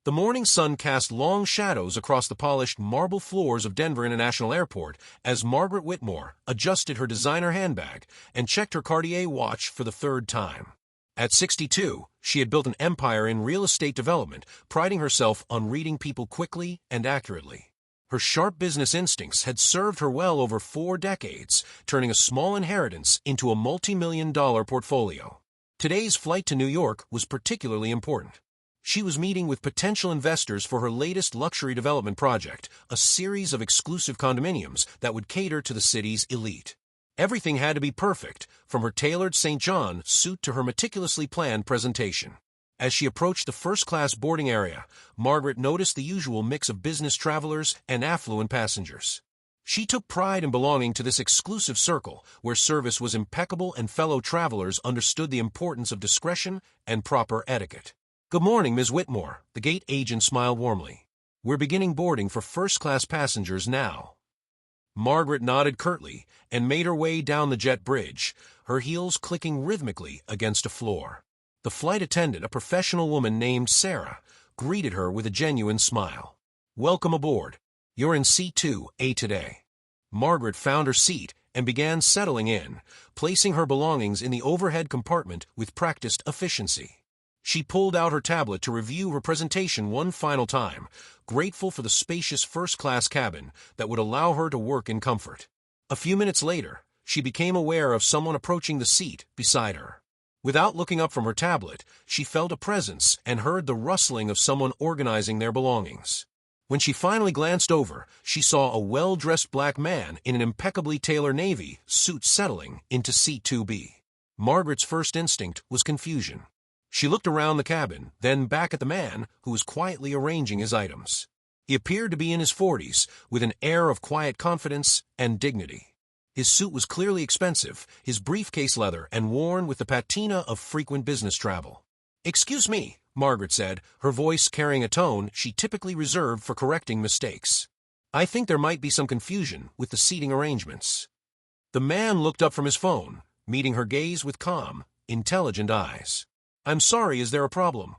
The morning sun cast long shadows across the polished marble floors of Denver International Airport as Margaret Whitmore adjusted her designer handbag and checked her Cartier watch for the third time. At 62, she had built an empire in real estate development, priding herself on reading people quickly and accurately. Her sharp business instincts had served her well over 4 decades, turning a small inheritance into a multi-million-dollar portfolio. Today's flight to New York was particularly important. She was meeting with potential investors for her latest luxury development project, a series of exclusive condominiums that would cater to the city's elite. Everything had to be perfect, from her tailored St. John suit to her meticulously planned presentation. As she approached the first-class boarding area, Margaret noticed the usual mix of business travelers and affluent passengers. She took pride in belonging to this exclusive circle, where service was impeccable and fellow travelers understood the importance of discretion and proper etiquette. "Good morning, Ms. Whitmore," the gate agent smiled warmly. "We're beginning boarding for first-class passengers now." Margaret nodded curtly and made her way down the jet bridge, her heels clicking rhythmically against a floor. The flight attendant, a professional woman named Sarah, greeted her with a genuine smile. "Welcome aboard. You're in C2A today." Margaret found her seat and began settling in, placing her belongings in the overhead compartment with practiced efficiency. She pulled out her tablet to review her presentation one final time, grateful for the spacious first-class cabin that would allow her to work in comfort. A few minutes later, she became aware of someone approaching the seat beside her. Without looking up from her tablet, she felt a presence and heard the rustling of someone organizing their belongings. When she finally glanced over, she saw a well-dressed black man in an impeccably tailored navy suit settling into C2B. Margaret's first instinct was confusion. She looked around the cabin, then back at the man who was quietly arranging his items. He appeared to be in his 40s, with an air of quiet confidence and dignity. His suit was clearly expensive, his briefcase leather and worn with the patina of frequent business travel. "Excuse me," Margaret said, her voice carrying a tone she typically reserved for correcting mistakes. "I think there might be some confusion with the seating arrangements." The man looked up from his phone, meeting her gaze with calm, intelligent eyes. "I'm sorry, is there a problem?"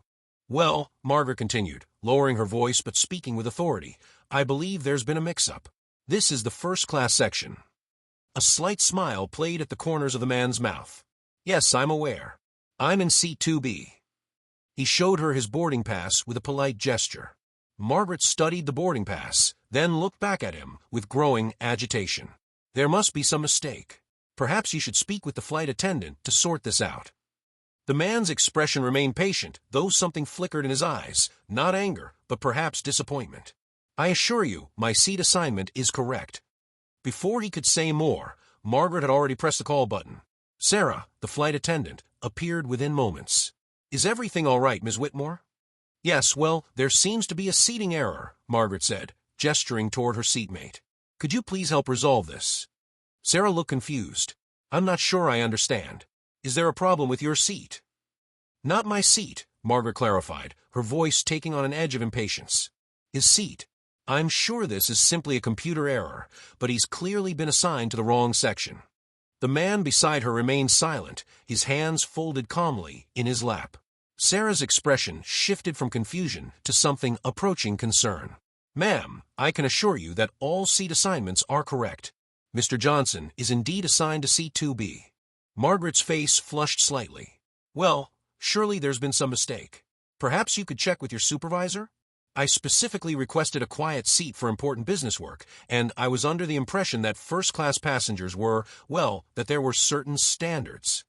"Well," Margaret continued, lowering her voice but speaking with authority, "I believe there's been a mix-up. This is the first-class section." A slight smile played at the corners of the man's mouth. "Yes, I'm aware. I'm in C2B." He showed her his boarding pass with a polite gesture. Margaret studied the boarding pass, then looked back at him with growing agitation. There must be some mistake. Perhaps you should speak with the flight attendant to sort this out. The man's expression remained patient, though something flickered in his eyes, not anger, but perhaps disappointment. "I assure you, my seat assignment is correct." Before he could say more, Margaret had already pressed the call button. Sarah, the flight attendant, appeared within moments. "Is everything all right, Ms. Whitmore?" "Yes, well, there seems to be a seating error," Margaret said, gesturing toward her seatmate. "Could you please help resolve this?" Sarah looked confused. "I'm not sure I understand. Is there a problem with your seat?" "Not my seat," Margaret clarified, her voice taking on an edge of impatience. "His seat. I'm sure this is simply a computer error, but he's clearly been assigned to the wrong section." The man beside her remained silent, his hands folded calmly in his lap. Sarah's expression shifted from confusion to something approaching concern. "Ma'am, I can assure you that all seat assignments are correct. Mr. Johnson is indeed assigned to C2B. Margaret's face flushed slightly. "Well, surely there's been some mistake. Perhaps you could check with your supervisor? I specifically requested a quiet seat for important business work, and I was under the impression that first-class passengers were, well, that there were certain standards."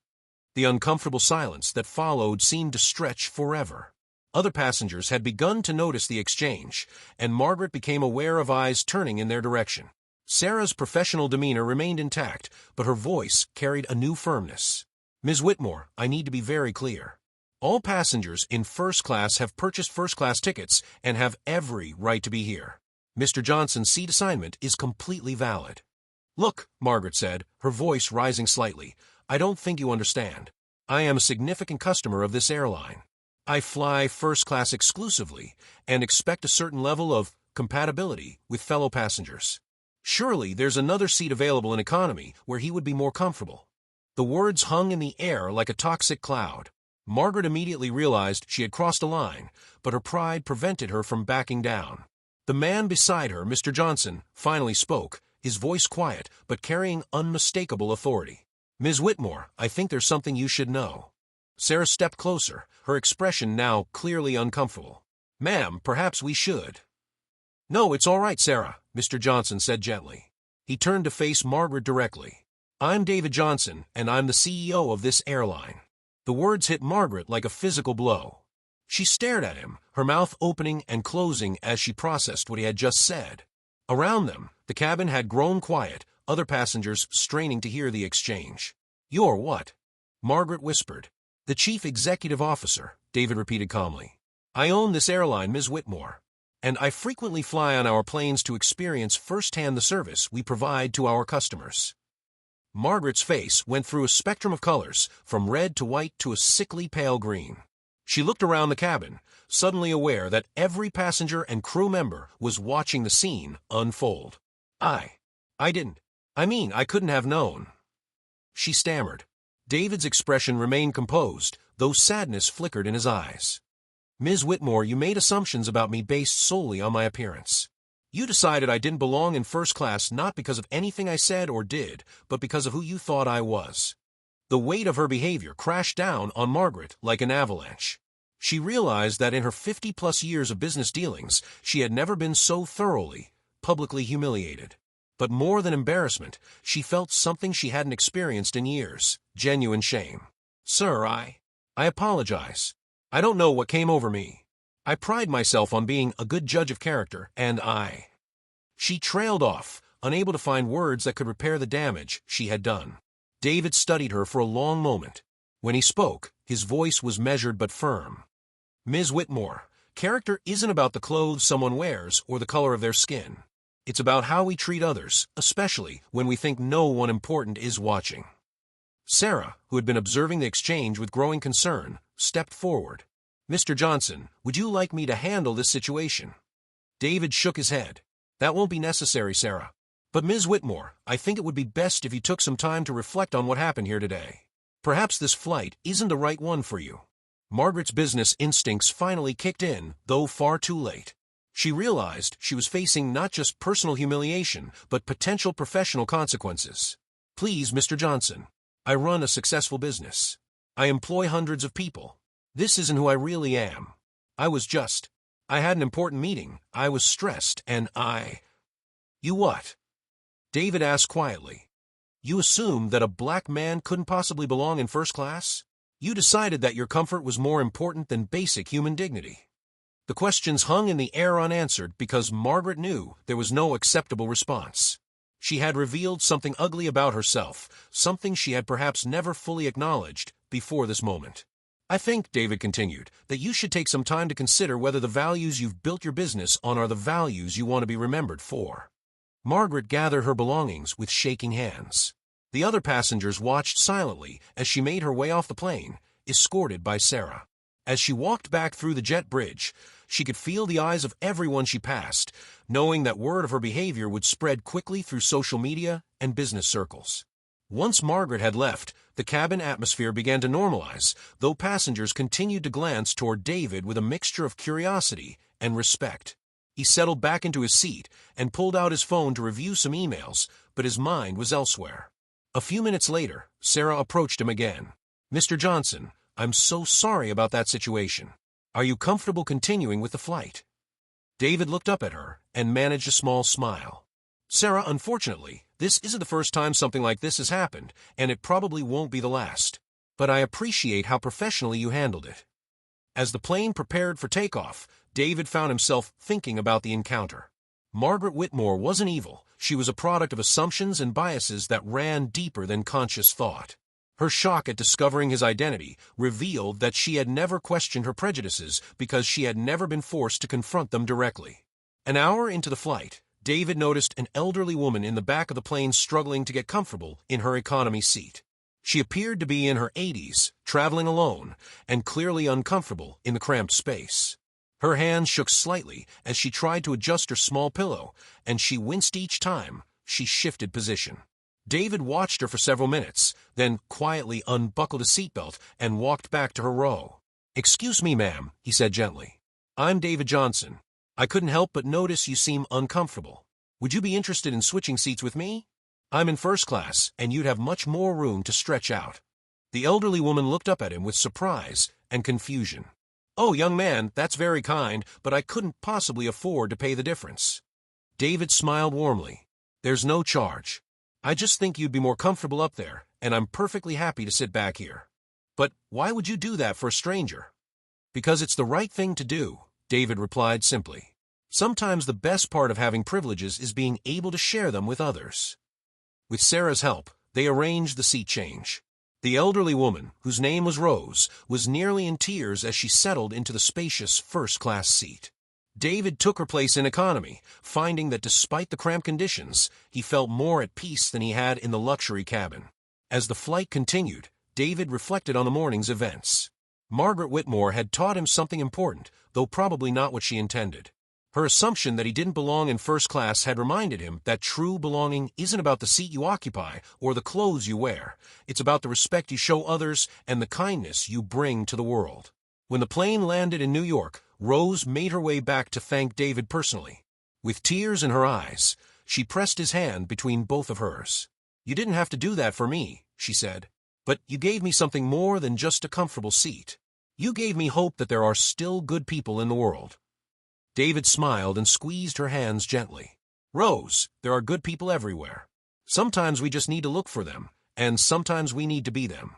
The uncomfortable silence that followed seemed to stretch forever. Other passengers had begun to notice the exchange, and Margaret became aware of eyes turning in their direction. Sarah's professional demeanor remained intact, but her voice carried a new firmness. "Ms. Whitmore, I need to be very clear. All passengers in first class have purchased first-class tickets and have every right to be here. Mr. Johnson's seat assignment is completely valid." "Look," Margaret said, her voice rising slightly, "I don't think you understand. I am a significant customer of this airline. I fly first class exclusively and expect a certain level of compatibility with fellow passengers. Surely there's another seat available in economy where he would be more comfortable." The words hung in the air like a toxic cloud. Margaret immediately realized she had crossed a line, but her pride prevented her from backing down. The man beside her, Mr. Johnson, finally spoke, his voice quiet but carrying unmistakable authority. "Ms. Whitmore, I think there's something you should know." Sarah stepped closer, her expression now clearly uncomfortable. "Ma'am, perhaps we should." "No, it's all right, Sarah," Mr. Johnson said gently. He turned to face Margaret directly. "I'm David Johnson, and I'm the CEO of this airline." The words hit Margaret like a physical blow. She stared at him, her mouth opening and closing as she processed what he had just said. Around them, the cabin had grown quiet, other passengers straining to hear the exchange. "You're what?" Margaret whispered. "The chief executive officer," David repeated calmly. "I own this airline, Ms. Whitmore, and I frequently fly on our planes to experience firsthand the service we provide to our customers." Margaret's face went through a spectrum of colors, from red to white to a sickly pale green. She looked around the cabin, suddenly aware that every passenger and crew member was watching the scene unfold. I couldn't have known." She stammered. David's expression remained composed, though sadness flickered in his eyes. "Ms. Whitmore, you made assumptions about me based solely on my appearance. You decided I didn't belong in first class not because of anything I said or did, but because of who you thought I was." The weight of her behavior crashed down on Margaret like an avalanche. She realized that in her 50-plus years of business dealings, she had never been so thoroughly, publicly humiliated. But more than embarrassment, she felt something she hadn't experienced in years, genuine shame. "Sir, I apologize. I don't know what came over me. I pride myself on being a good judge of character, and She trailed off, unable to find words that could repair the damage she had done. David studied her for a long moment. When he spoke, his voice was measured but firm. "Ms. Whitmore, character isn't about the clothes someone wears or the color of their skin. It's about how we treat others, especially when we think no one important is watching." Sarah, who had been observing the exchange with growing concern, stepped forward. "Mr. Johnson, would you like me to handle this situation?" David shook his head. "That won't be necessary, Sarah. But Ms. Whitmore, I think it would be best if you took some time to reflect on what happened here today. Perhaps this flight isn't the right one for you." Margaret's business instincts finally kicked in, though far too late. She realized she was facing not just personal humiliation, but potential professional consequences. "Please, Mr. Johnson, I run a successful business. I employ hundreds of people. This isn't who I really am. I had an important meeting, I was stressed, and You what?" David asked quietly. "You assumed that a black man couldn't possibly belong in first class? You decided that your comfort was more important than basic human dignity." The questions hung in the air unanswered because Margaret knew there was no acceptable response. She had revealed something ugly about herself, something she had perhaps never fully acknowledged before this moment. "I think," David continued, "that you should take some time to consider whether the values you've built your business on are the values you want to be remembered for." Margaret gathered her belongings with shaking hands. The other passengers watched silently as she made her way off the plane, escorted by Sarah. As she walked back through the jet bridge, she could feel the eyes of everyone she passed, knowing that word of her behavior would spread quickly through social media and business circles. Once Margaret had left, the cabin atmosphere began to normalize, though passengers continued to glance toward David with a mixture of curiosity and respect. He settled back into his seat and pulled out his phone to review some emails, but his mind was elsewhere. A few minutes later, Sarah approached him again. "Mr. Johnson, I'm so sorry about that situation. Are you comfortable continuing with the flight?" David looked up at her and managed a small smile. "Sarah, unfortunately, this isn't the first time something like this has happened, and it probably won't be the last. But I appreciate how professionally you handled it." As the plane prepared for takeoff, David found himself thinking about the encounter. Margaret Whitmore wasn't evil. She was a product of assumptions and biases that ran deeper than conscious thought. Her shock at discovering his identity revealed that she had never questioned her prejudices because she had never been forced to confront them directly. An hour into the flight, David noticed an elderly woman in the back of the plane struggling to get comfortable in her economy seat. She appeared to be in her 80s, traveling alone, and clearly uncomfortable in the cramped space. Her hands shook slightly as she tried to adjust her small pillow, and she winced each time she shifted position. David watched her for several minutes, then quietly unbuckled his seatbelt and walked back to her row. "Excuse me, ma'am," he said gently. "I'm David Johnson. I couldn't help but notice you seem uncomfortable. Would you be interested in switching seats with me? I'm in first class, and you'd have much more room to stretch out." The elderly woman looked up at him with surprise and confusion. "Oh, young man, that's very kind, but I couldn't possibly afford to pay the difference." David smiled warmly. "There's no charge. I just think you'd be more comfortable up there, and I'm perfectly happy to sit back here." "But why would you do that for a stranger?" "Because it's the right thing to do," David replied simply. "Sometimes the best part of having privileges is being able to share them with others." With Sarah's help, they arranged the seat change. The elderly woman, whose name was Rose, was nearly in tears as she settled into the spacious first-class seat. David took her place in economy, finding that despite the cramped conditions, he felt more at peace than he had in the luxury cabin. As the flight continued, David reflected on the morning's events. Margaret Whitmore had taught him something important, though probably not what she intended. Her assumption that he didn't belong in first class had reminded him that true belonging isn't about the seat you occupy or the clothes you wear. It's about the respect you show others and the kindness you bring to the world. When the plane landed in New York, Rose made her way back to thank David personally. With tears in her eyes, she pressed his hand between both of hers. "You didn't have to do that for me," she said. "But you gave me something more than just a comfortable seat. You gave me hope that there are still good people in the world." David smiled and squeezed her hands gently. "Rose, there are good people everywhere. Sometimes we just need to look for them, and sometimes we need to be them."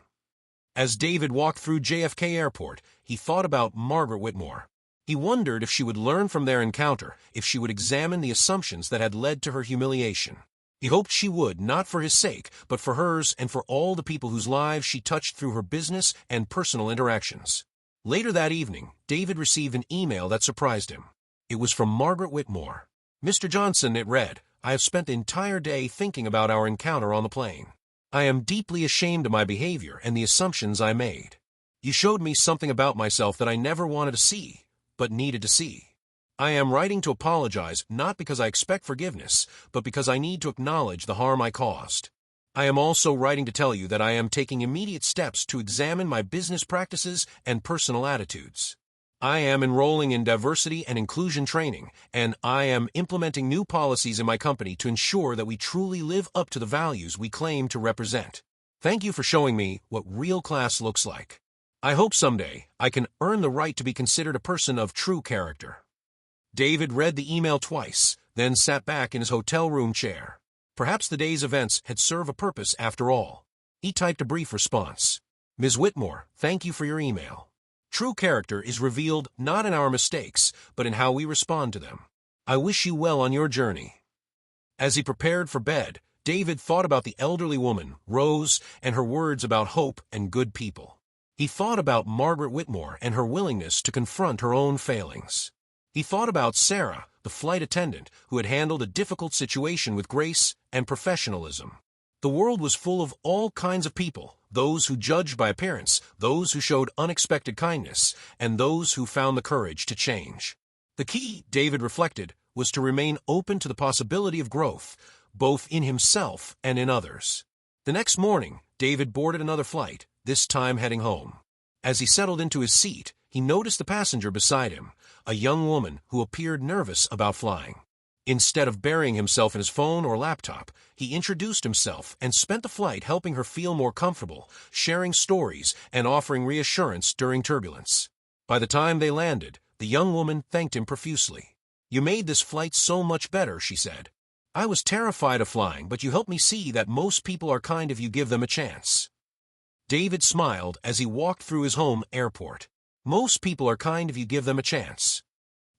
As David walked through JFK Airport, he thought about Margaret Whitmore. He wondered if she would learn from their encounter, if she would examine the assumptions that had led to her humiliation. He hoped she would, not for his sake, but for hers and for all the people whose lives she touched through her business and personal interactions. Later that evening, David received an email that surprised him. It was from Margaret Whitmore. "Mr. Johnson," it read, "I have spent the entire day thinking about our encounter on the plane. I am deeply ashamed of my behavior and the assumptions I made. You showed me something about myself that I never wanted to see, but needed to see. I am writing to apologize not because I expect forgiveness, but because I need to acknowledge the harm I caused. I am also writing to tell you that I am taking immediate steps to examine my business practices and personal attitudes. I am enrolling in diversity and inclusion training, and I am implementing new policies in my company to ensure that we truly live up to the values we claim to represent. Thank you for showing me what real class looks like. I hope someday I can earn the right to be considered a person of true character." David read the email twice, then sat back in his hotel room chair. Perhaps the day's events had served a purpose after all. He typed a brief response. "Ms. Whitmore, thank you for your email. True character is revealed not in our mistakes, but in how we respond to them. I wish you well on your journey." As he prepared for bed, David thought about the elderly woman, Rose, and her words about hope and good people. He thought about Margaret Whitmore and her willingness to confront her own failings. He thought about Sarah, the flight attendant, who had handled a difficult situation with grace and professionalism. The world was full of all kinds of people, those who judged by appearance, those who showed unexpected kindness, and those who found the courage to change. The key, David reflected, was to remain open to the possibility of growth, both in himself and in others. The next morning, David boarded another flight, this time heading home. As he settled into his seat, he noticed the passenger beside him, a young woman who appeared nervous about flying. Instead of burying himself in his phone or laptop, he introduced himself and spent the flight helping her feel more comfortable, sharing stories and offering reassurance during turbulence. By the time they landed, the young woman thanked him profusely. "You made this flight so much better," she said. "I was terrified of flying, but you helped me see that most people are kind if you give them a chance." David smiled as he walked through his home airport. Most people are kind if you give them a chance.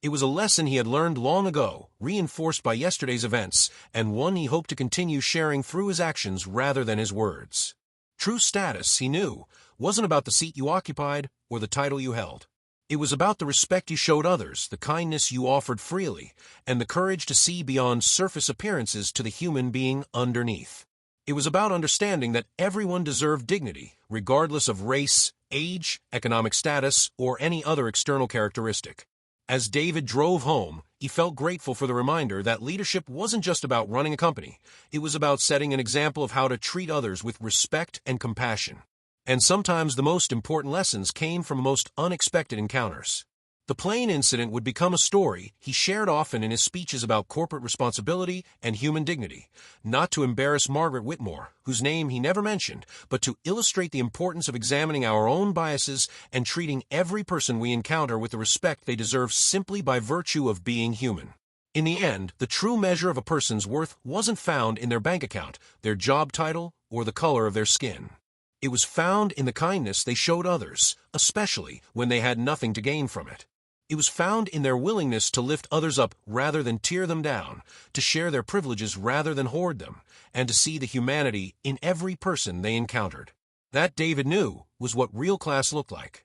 It was a lesson he had learned long ago, reinforced by yesterday's events, and one he hoped to continue sharing through his actions rather than his words. True status, he knew, wasn't about the seat you occupied or the title you held. It was about the respect you showed others, the kindness you offered freely, and the courage to see beyond surface appearances to the human being underneath. It was about understanding that everyone deserved dignity, regardless of race, age, economic status, or any other external characteristic. As David drove home, He felt grateful for the reminder that leadership wasn't just about running a company. It was about setting an example of how to treat others with respect and compassion. And sometimes the most important lessons came from most unexpected encounters. The plane incident would become a story he shared often in his speeches about corporate responsibility and human dignity, not to embarrass Margaret Whitmore, whose name he never mentioned, but to illustrate the importance of examining our own biases and treating every person we encounter with the respect they deserve simply by virtue of being human. In the end, the true measure of a person's worth wasn't found in their bank account, their job title, or the color of their skin. It was found in the kindness they showed others, especially when they had nothing to gain from it. It was found in their willingness to lift others up rather than tear them down, to share their privileges rather than hoard them, and to see the humanity in every person they encountered. That, David knew, was what real class looked like.